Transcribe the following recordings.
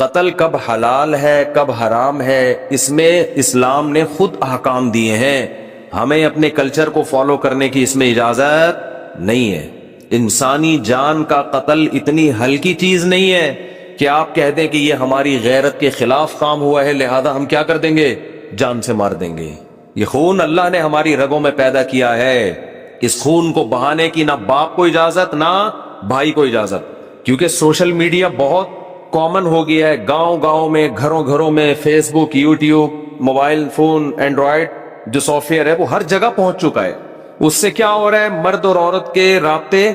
قتل کب حلال ہے کب حرام ہے، اس میں اسلام نے خود احکام دیے ہیں. ہمیں اپنے کلچر کو فالو کرنے کی اس میں اجازت نہیں ہے. انسانی جان کا قتل اتنی ہلکی چیز نہیں ہے کہ آپ کہہ دیں کہ یہ ہماری غیرت کے خلاف کام ہوا ہے لہذا ہم کیا کر دیں گے، جان سے مار دیں گے. یہ خون اللہ نے ہماری رگوں میں پیدا کیا ہے. اس خون کو بہانے کی نہ باپ کو اجازت نہ بھائی کو اجازت، کیونکہ سوشل میڈیا بہت کامن ہو گیا ہے. گاؤں گاؤں میں، گھروں گھروں میں فیس بک، یوٹیوب، موبائل فون، اینڈرائڈ جو سافٹ ویئر ہے وہ ہر جگہ پہنچ چکا ہے. اس سے کیا ہو رہا ہے، مرد اور عورت کے رابطے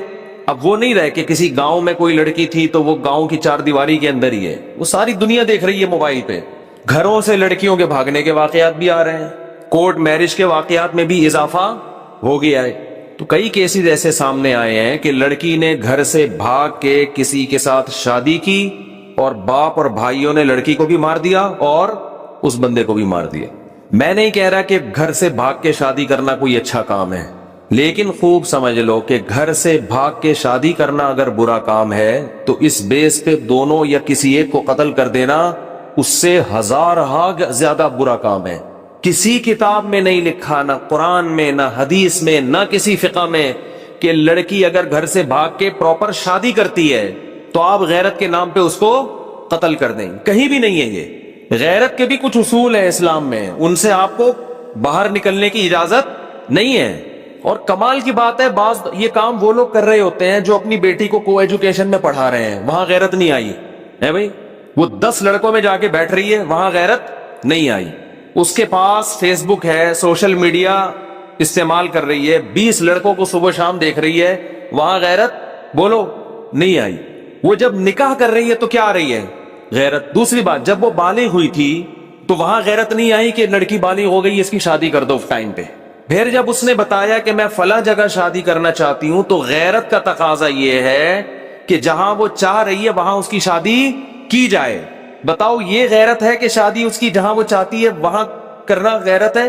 اب وہ نہیں رہے کہ کسی گاؤں میں کوئی لڑکی تھی تو وہ گاؤں کی چار دیواری کے اندر ہی ہے، وہ ساری دنیا دیکھ رہی ہے موبائل پہ. گھروں سے لڑکیوں کے بھاگنے کے واقعات بھی آ رہے ہیں، کورٹ میرج کے واقعات میں بھی اضافہ ہو گیا ہے. تو کئی کیسز ایسے سامنے آئے ہیں کہ لڑکی نے گھر سے بھاگ کے کسی کے ساتھ شادی کی اور باپ اور بھائیوں نے لڑکی کو بھی مار دیا اور اس بندے کو بھی مار دیا. میں نہیں کہہ رہا کہ گھر سے بھاگ کے شادی کرنا کوئی اچھا کام ہے، لیکن خوب سمجھ لو کہ گھر سے بھاگ کے شادی کرنا اگر برا کام ہے تو اس بیس پہ دونوں یا کسی ایک کو قتل کر دینا اس سے ہزار ہاگ زیادہ برا کام ہے. کسی کتاب میں نہیں لکھا، نہ قرآن میں، نہ حدیث میں، نہ کسی فقہ میں، کہ لڑکی اگر گھر سے بھاگ کے پراپر شادی کرتی ہے تو آپ غیرت کے نام پہ اس کو قتل کر دیں. کہیں بھی نہیں ہے. یہ غیرت کے بھی کچھ اصول ہیں اسلام میں، ان سے آپ کو باہر نکلنے کی اجازت نہیں ہے. اور کمال کی بات ہے، بعض یہ کام وہ لوگ کر رہے ہوتے ہیں جو اپنی بیٹی کو ایجوکیشن میں پڑھا رہے ہیں، وہاں غیرت نہیں آئی ہے بھائی. وہ 10 لڑکوں میں جا کے بیٹھ رہی ہے، وہاں غیرت نہیں آئی. اس کے پاس فیس بک ہے، سوشل میڈیا استعمال کر رہی ہے، 20 لڑکوں کو صبح شام دیکھ رہی ہے، وہاں غیرت بولو نہیں آئی. وہ جب نکاح کر رہی ہے تو کیا آ رہی ہے، غیرت. دوسری بات، جب وہ بالغ ہوئی تھی تو وہاں غیرت نہیں آئی کہ لڑکی بالغ ہو گئی اس کی شادی کر دو ٹائم پہ. پھر جب اس نے بتایا کہ میں فلاں جگہ شادی کرنا چاہتی ہوں تو غیرت کا تقاضا یہ ہے کہ جہاں وہ چاہ رہی ہے وہاں اس کی شادی کی جائے. بتاؤ یہ غیرت ہے کہ شادی اس کی جہاں وہ چاہتی ہے وہاں کرنا غیرت ہے؟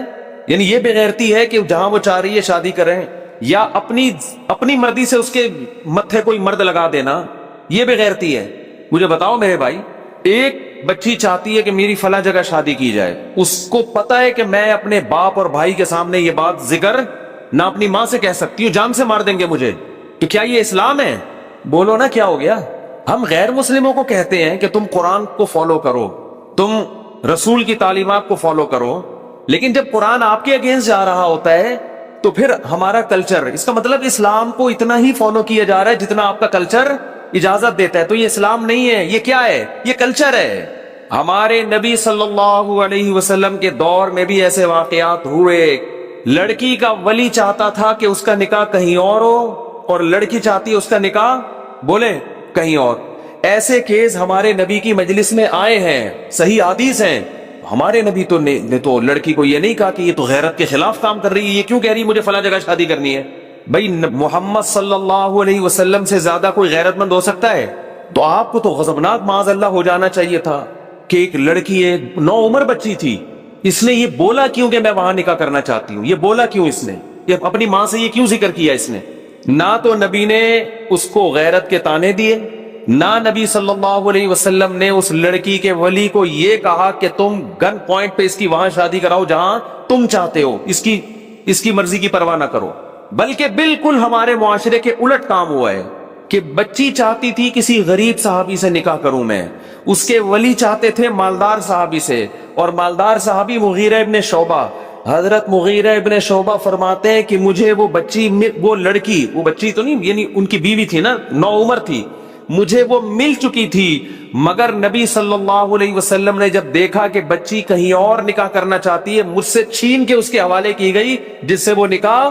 یعنی یہ بے غیرتی ہے کہ جہاں وہ چاہ رہی ہے شادی کریں، یا اپنی مرضی سے اس کے متھے کوئی مرد لگا دینا، یہ بے غیرتی ہے؟ مجھے بتاؤ میرے بھائی، ایک بچی چاہتی ہے کہ میری فلاں جگہ شادی کی جائے، اس کو پتا ہے کہ میں اپنے باپ اور بھائی کے سامنے یہ بات ذکر نہ اپنی ماں سے کہہ سکتی ہوں، جان سے مار دیں گے مجھے. تو کیا یہ اسلام ہے؟ بولو نا کیا ہو گیا. ہم غیر مسلموں کو کہتے ہیں کہ تم قرآن کو فالو کرو، تم رسول کی تعلیمات کو فالو کرو، لیکن جب قرآن آپ کے اگینسٹ جا رہا ہوتا ہے تو پھر ہمارا کلچر، اس کا مطلب اسلام کو اتنا ہی فالو کیا جا رہا ہے جتنا آپ کا کلچر اجازت دیتا ہے. تو یہ اسلام نہیں ہے، یہ کیا ہے؟ یہ کلچر ہے. ہمارے نبی صلی اللہ علیہ وسلم کے دور میں بھی ایسے واقعات ہوئے. لڑکی کا ولی چاہتا تھا کہ اس کا نکاح کہیں اور ہو اور لڑکی چاہتی ہے اس کا نکاح بولے کہیں اور. ایسے کیس ہمارے نبی کی مجلس میں آئے ہیں، صحیح حدیث ہیں. ہمارے نبی نے تو لڑکی کو یہ نہیں کہا کہ یہ تو غیرت کے خلاف کام کر رہی ہے، یہ کیوں کہہ رہی ہے مجھے فلاں جگہ شادی کرنی ہے. بھائی محمد صلی اللہ علیہ وسلم سے زیادہ کوئی غیرت مند ہو سکتا ہے؟ تو آپ کو تو غضبناک معاذ اللہ ہو جانا چاہیے تھا کہ ایک لڑکی ہے، 9 عمر بچی تھی، اس نے یہ بولا کیوں کہ میں وہاں نکاح کرنا چاہتی ہوں؟ یہ بولا کیوں اس نے؟ یہ اپنی ماں سے یہ کیوں ذکر کیا اس نے؟ نہ تو نبی نے اس کو غیرت کے تانے دیے، نہ نبی صلی اللہ علیہ وسلم نے اس لڑکی کے ولی کو یہ کہا کہ تم گن پوائنٹ پہ اس کی وہاں شادی کراؤ جہاں تم چاہتے ہو، اس کی مرضی کی پرواہ نہ کرو. بلکہ بالکل ہمارے معاشرے کے الٹ کام ہوا ہے کہ بچی چاہتی تھی کسی غریب صحابی سے نکاح کروں میں، اس کے ولی چاہتے تھے مالدار صحابی سے، اور مالدار صحابی مغیرہ ابن شعبہ. حضرت مغیرہ ابن شعبہ فرماتے ہیں کہ مجھے وہ لڑکی وہ بچی تو نہیں، یعنی ان کی بیوی تھی نا، 9 عمر تھی، مجھے وہ مل چکی تھی، مگر نبی صلی اللہ علیہ وسلم نے جب دیکھا کہ بچی کہیں اور نکاح کرنا چاہتی ہے، مجھ سے چھین کے اس کے حوالے کی گئی جس سے وہ نکاح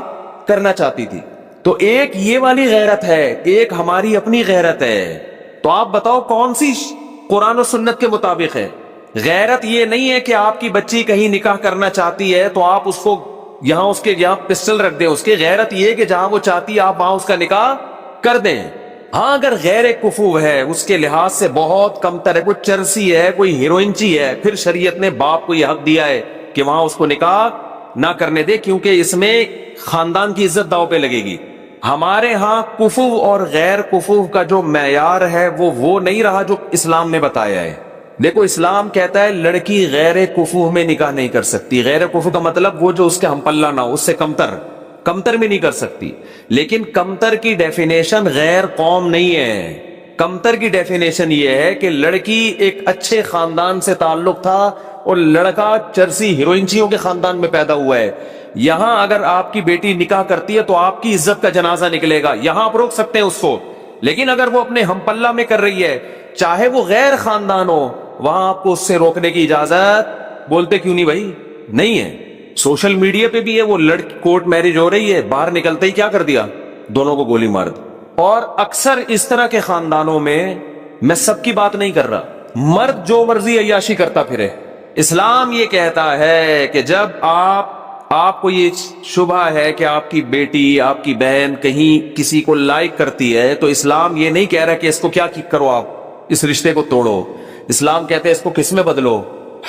کرنا چاہتی تھی. تو ایک یہ والی غیرت ہے، ایک ہماری اپنی غیرت ہے. تو آپ بتاؤ کون سی قرآن و سنت کے مطابق ہے؟ غیرت یہ نہیں ہے کہ آپ کی بچی کہیں نکاح کرنا چاہتی ہے تو آپ اس کو یہاں پسٹل رکھ دیں. اس کے غیرت یہ ہے کہ جہاں وہ چاہتی ہے آپ وہاں اس کا نکاح کر دیں. ہاں اگر غیر کفو ہے، اس کے لحاظ سے بہت کم تر ہے، کوئی چرسی ہے، کوئی ہیروئنچی ہے، پھر شریعت نے باپ کو یہ حق دیا ہے کہ وہاں اس کو نکاح نہ کرنے دے، کیونکہ اس میں خاندان کی عزت داؤ پہ لگے گی. ہمارے ہاں کفو اور غیر کفو کا جو معیار ہے وہ نہیں رہا جو اسلام نے بتایا ہے. دیکھو اسلام کہتا ہے لڑکی غیر کفو میں نکاح نہیں کر سکتی. غیر کفو کا مطلب وہ جو اس کے ہم پلہ نہ ہو، اس سے کمتر میں نہیں کر سکتی. لیکن کمتر کی ڈیفینیشن غیر قوم نہیں ہے. کمتر کی ڈیفینیشن یہ ہے کہ لڑکی ایک اچھے خاندان سے تعلق تھا اور لڑکا چرسی ہیروئنچیوں کے خاندان میں پیدا ہوا ہے. یہاں اگر آپ کی بیٹی نکاح کرتی ہے تو آپ کی عزت کا جنازہ نکلے گا، یہاں آپ روک سکتے ہیں اس کو. لیکن اگر وہ اپنے ہم پلہ میں کر رہی ہے، چاہے وہ غیر خاندان ہو، وہاں آپ کو اس سے روکنے کی اجازت بولتے کیوں نہیں بھائی؟ نہیں ہے. سوشل میڈیا پہ بھی ہے، وہ لڑکی کورٹ میرج ہو رہی ہے، باہر نکلتے ہی کیا کر دیا؟ دونوں کو گولی مار دی. اور اکثر اس طرح کے خاندانوں میں سب کی بات نہیں کر رہا، مرد جو مرضی عیاشی کرتا پھرے. اسلام یہ کہتا ہے کہ جب آپ کو یہ شبہ ہے کہ آپ کی بیٹی، آپ کی بہن کہیں کسی کو لائک کرتی ہے، تو اسلام یہ نہیں کہہ رہا کہ اس کو کیا کرو، آپ اس رشتے کو توڑو. اسلام کہتے ہیں اس کو کس میں بدلو؟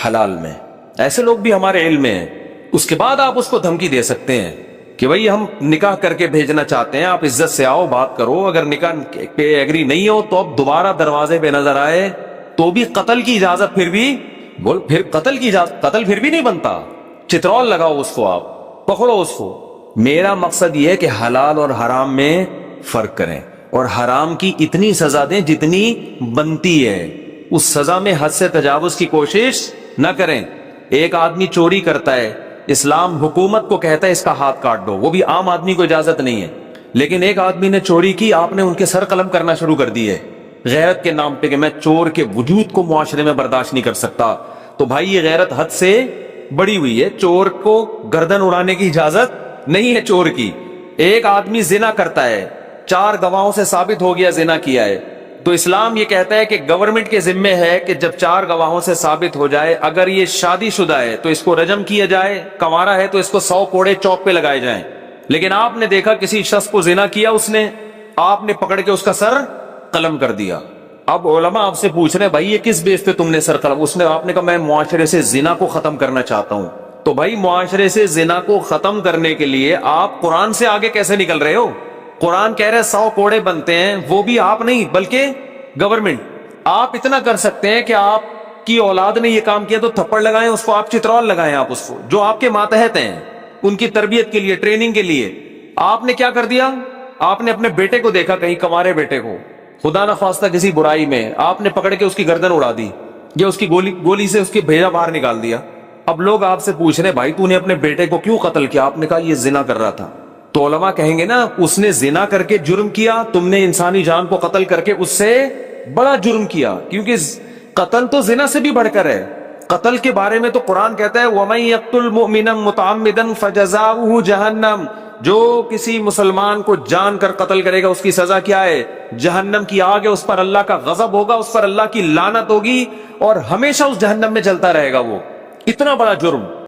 حلال میں. ایسے لوگ بھی ہمارے علم میں ہیں. اس کے بعد آپ اس کو دھمکی دے سکتے ہیں کہ بھئی ہم نکاح کر کے بھیجنا چاہتے ہیں، آپ عزت سے آؤ، بات کرو. اگر نکاح پہ ایگری نہیں ہو تو اب دوبارہ دروازے پہ نظر آئے تو بھی قتل کی اجازت، پھر قتل کی اجازت، قتل پھر بھی نہیں بنتا. چترول لگاؤ اس کو، آپ پکڑو اس کو. میرا مقصد یہ ہے کہ حلال اور حرام میں فرق کریں اور حرام کی اتنی سزا دیں جتنی بنتی ہے. اس سزا میں حد سے تجاوز کی کوشش نہ کریں. ایک آدمی چوری کرتا ہے، اسلام حکومت کو کہتا ہے اس کا ہاتھ کاٹ دو، وہ بھی عام آدمی کو اجازت نہیں ہے. لیکن ایک آدمی نے چوری کی، آپ نے ان کے سر قلم کرنا شروع کر دی ہے غیرت کے نام پہ کہ میں چور کے وجود کو معاشرے میں برداشت نہیں کر سکتا. تو بھائی یہ غیرت حد سے بڑی ہوئی ہے. چور کو گردن اڑانے کی اجازت نہیں ہے چور کی. ایک آدمی زنا کرتا ہے، 4 گواہوں سے ثابت ہو گیا زنا کیا ہے، تو اسلام یہ کہتا ہے کہ گورنمنٹ کے ذمے ہے کہ جب 4 گواہوں سے ثابت ہو جائے، اگر یہ شادی شدہ ہے تو اس کو رجم کیا جائے، کنوارا ہے تو اس کو 100 کوڑے چوک پہ لگائے جائیں. لیکن آپ نے دیکھا کسی شخص کو زنا کیا، آپ نے پکڑ کے اس کا سر قلم کر دیا. اب علماء آپ سے پوچھ رہے ہیں بھائی یہ کس بیس پہ تم نے سر قلم؟ آپ نے کہا میں معاشرے سے زنا کو ختم کرنا چاہتا ہوں. تو بھائی معاشرے سے زنا کو ختم کرنے کے لیے آپ قرآن سے آگے کیسے نکل رہے ہو؟ قرآن کہہ رہے 100 کوڑے بنتے ہیں، وہ بھی آپ نہیں بلکہ گورنمنٹ. آپ اتنا کر سکتے ہیں کہ آپ کی اولاد نے یہ کام کیا تو تھپڑ لگائیں اس کو، آپ چترول لگائیں آپ اس کو، جو آپ کے ماتحت ہیں ان کی تربیت کے لیے، ٹریننگ کے لیے. آپ نے کیا کر دیا؟ آپ نے اپنے بیٹے کو دیکھا، کہیں کنوارے بیٹے کو خدا نہ خواستہ کسی برائی میں، آپ نے پکڑ کے اس کی گردن اڑا دی یا اس کی گولی سے اس کی بھیجا باہر نکال دیا. اب لوگ آپ سے پوچھ رہے بھائی تو نے اپنے بیٹے کو کیوں قتل کیا؟ آپ نے کہا یہ زنا کر رہا تھا. تو علماء کہیں گے نا اس نے زنا کر کے جرم کیا، تم نے انسانی جان کو قتل کر کے اس سے بڑا جرم کیا، کیونکہ قتل تو زنا سے بھی بڑھ کر ہے. قتل کے بارے میں تو قرآن کہتا ہے وَمَن يَقْتُلْ مُؤْمِنًا مُتَعَمِّدًا فَجَزَاؤُهُ جَهَنَّمُ، جو کسی مسلمان کو جان کر قتل کرے گا اس کی سزا کیا ہے؟ جہنم کی آگ ہے، اس پر اللہ کا غضب ہوگا، اس پر اللہ کی لعنت ہوگی اور ہمیشہ اس جہنم میں جلتا رہے گا. وہ اتنا بڑا جرم.